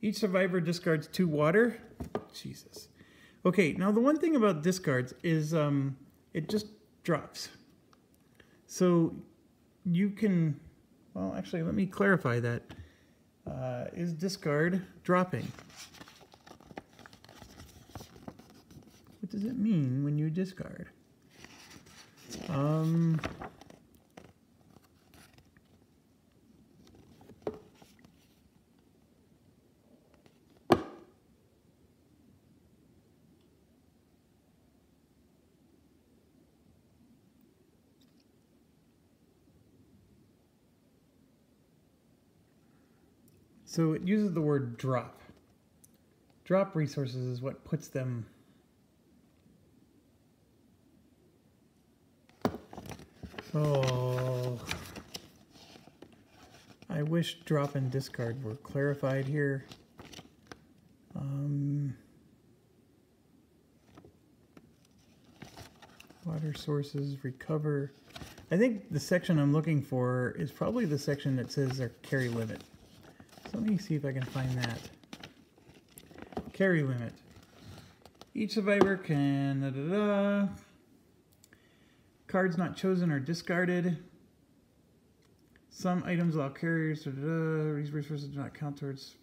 Each survivor discards 2 water. Jesus. Okay, now the one thing about discards is it just drops. So you can, well, actually, let me clarify that. Is discard dropping? What does it mean when you discard? So it uses the word drop. Drop resources is what puts them... Oh, I wish drop and discard were clarified here. Water sources, recover. I think the section I'm looking for is probably the section that says their carry limit. So let me see if I can find that. Carry limit. Each survivor can... Cards not chosen are discarded. Some items allow carriers... These resources do not count towards...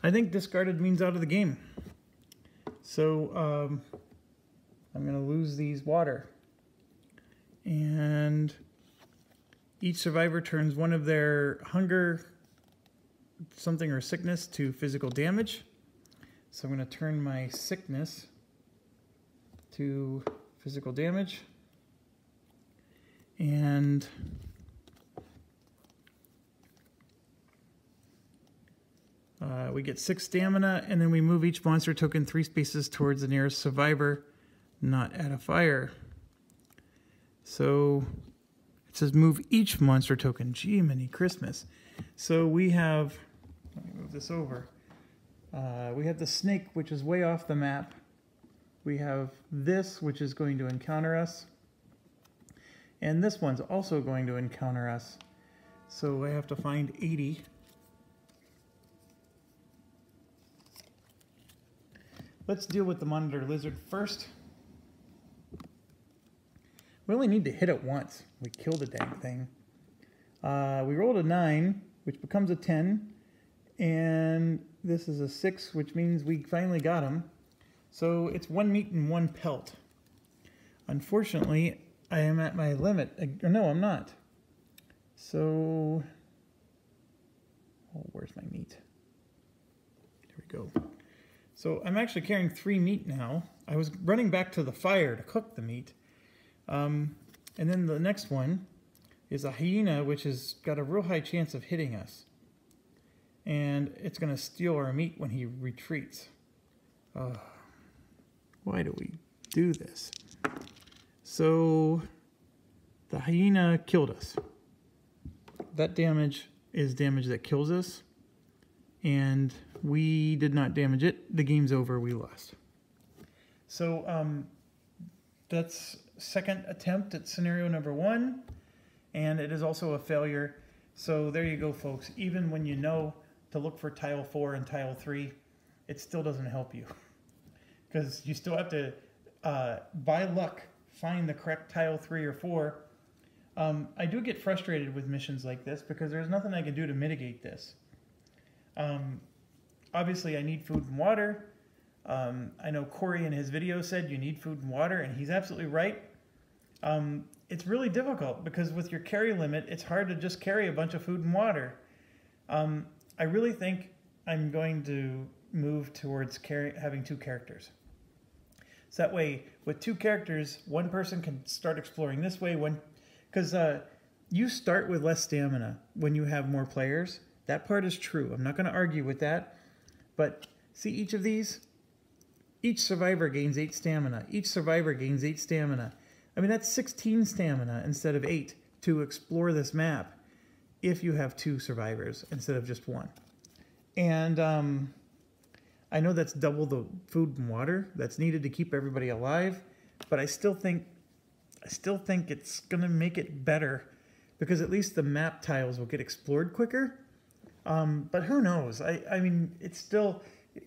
I think discarded means out of the game. So I'm going to lose these water. And each survivor turns one of their hunger, something, or sickness to physical damage. So I'm going to turn my sickness to physical damage. And we get 6 stamina, and then we move each monster token 3 spaces towards the nearest survivor, not at a fire. So it says move each monster token. Gee, many Christmas. So we have, let me move this over. We have the snake, which is way off the map. We have this, which is going to encounter us. And this one's also going to encounter us. So I have to find 80. Let's deal with the monitor lizard first. We only need to hit it once. We kill the dang thing. We rolled a 9, which becomes a 10. And this is a 6, which means we finally got him. So it's 1 meat and 1 pelt. Unfortunately, I am at my limit. No, I'm not. So, oh, where's my meat? There we go. So I'm actually carrying 3 meat now. I was running back to the fire to cook the meat. And then the next one is a hyena, which has got a real high chance of hitting us. And it's going to steal our meat when he retreats. Why do we do this? So the hyena killed us. That damage is damage that kills us. And we did not damage it. The game's over. We lost. So that's second attempt at scenario number 1. And it is also a failure. So there you go, folks. Even when you know to look for tile 4 and tile 3, it still doesn't help you. Because you still have to, by luck, find the correct tile 3 or 4. I do get frustrated with missions like this because there's nothing I can do to mitigate this. Obviously, I need food and water. I know Corey in his video said you need food and water, and he's absolutely right. It's really difficult because with your carry limit, it's hard to just carry a bunch of food and water. I really think I'm going to move towards having 2 characters. So that way, with 2 characters, one person can start exploring this way. Because you start with less stamina when you have more players. That part is true. I'm not going to argue with that. But see each of these? Each survivor gains 8 stamina. Each survivor gains 8 stamina. I mean, that's 16 stamina instead of 8 to explore this map if you have 2 survivors instead of just 1. And I know that's double the food and water that's needed to keep everybody alive, but I still think it's going to make it better because at least the map tiles will get explored quicker. But who knows? I mean,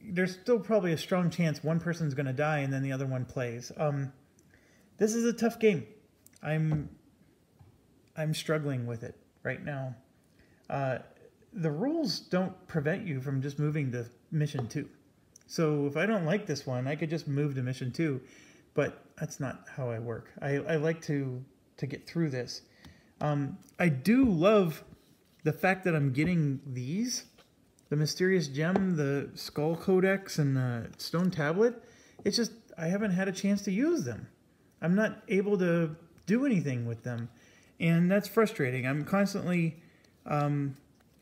there's still probably a strong chance one person's going to die and then the other one plays. This is a tough game. I'm struggling with it right now. The rules don't prevent you from just moving to mission 2. So if I don't like this one, I could just move to mission 2. But that's not how I work. I like to get through this. I do love the fact that I'm getting these. The Mysterious Gem, the Skull Codex, and the Stone Tablet. It's just, I haven't had a chance to use them. I'm not able to do anything with them. And that's frustrating. I'm constantly... and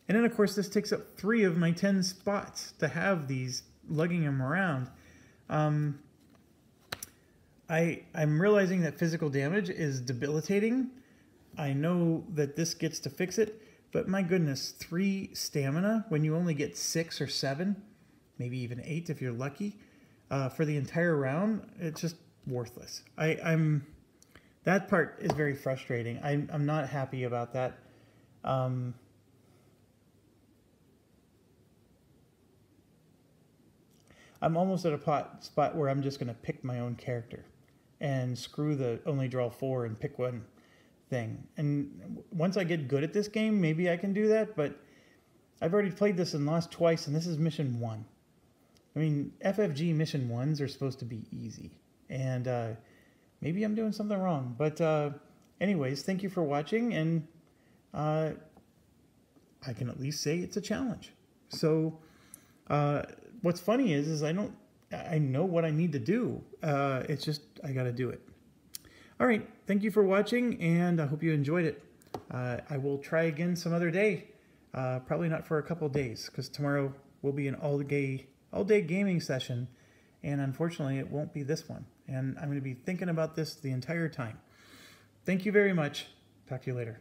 then, of course, this takes up 3 of my 10 spots to have these, lugging them around. I'm realizing that physical damage is debilitating. I know that this gets to fix it, but my goodness, 3 stamina when you only get 6 or 7, maybe even 8 if you're lucky, for the entire round, it's just worthless. That part is very frustrating. I'm not happy about that. I'm almost at a spot where I'm just going to pick my own character and screw the only draw 4 and pick one thing. And once I get good at this game, maybe I can do that, but I've already played this and lost twice, and this is mission 1. I mean, FFG mission 1s are supposed to be easy, and maybe I'm doing something wrong. But anyways, thank you for watching, and I can at least say it's a challenge. So what's funny is I know what I need to do. It's just I got to do it. All right, thank you for watching, and I hope you enjoyed it. I will try again some other day. Probably not for a couple of days, because tomorrow will be an all-day gaming session, and unfortunately it won't be this one. And I'm going to be thinking about this the entire time. Thank you very much. Talk to you later.